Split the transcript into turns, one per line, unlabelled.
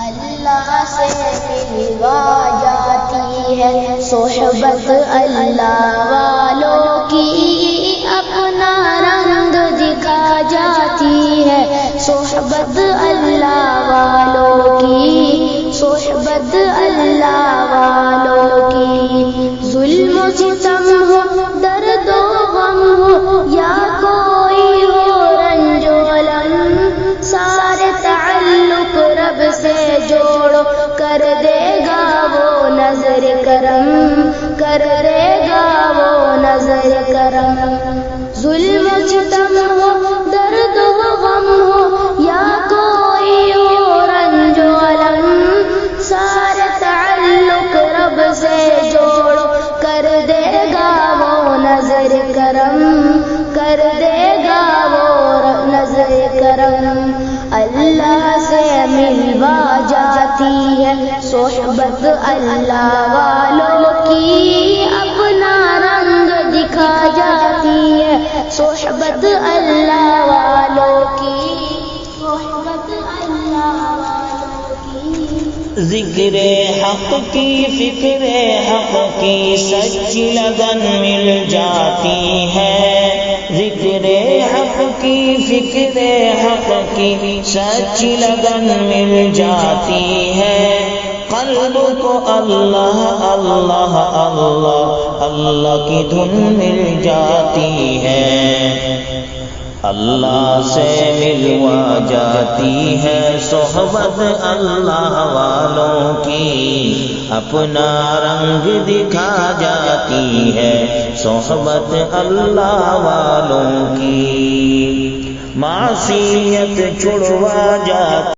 اللہ سے ملوا جاتی ہے صحبت اللہ والوں کی، اپنا رنگ دکھا جاتی ہے صحبت اللہ والوں کی، صحبت اللہ والوں کی۔ ظلم و ستم ہو، درد و غم ہو، یا کوئی ہو رنج و الم، سارے تعلق رب سے جوڑو، کر دے گا وہ نظر کرم، کر دے گا وہ نظر کرم۔ ظلم و ستم ہو، درد و غم ہو، یا کوئی ہو رنج و الم، سارے تعلق رب سے جوڑو، کر دے گا وہ نظر کرم، کر دے گا وہ نظر کرم۔ اللہ سے ملوا جاتی ہے صحبت اللہ والوں کی، اپنا رنگ دکھا جاتی ہے صحبت اللہ والوں کی، صحبت اللہ والوں کی۔
ذکر حق کی فکر حق کی سچی لگن مل جاتی ہے، ذکر حق کی فکر حق کی سچی لگن مل جاتی ہے، قلب کو اللہ اللہ اللہ اللہ کی دھن مل جاتی ہے، اللہ سے ملوا جاتی ہے صحبت اللہ والوں کی، اپنا رنگ دکھا جاتی ہے صحبت اللہ والوں کی، معصیت چھڑوا جاتی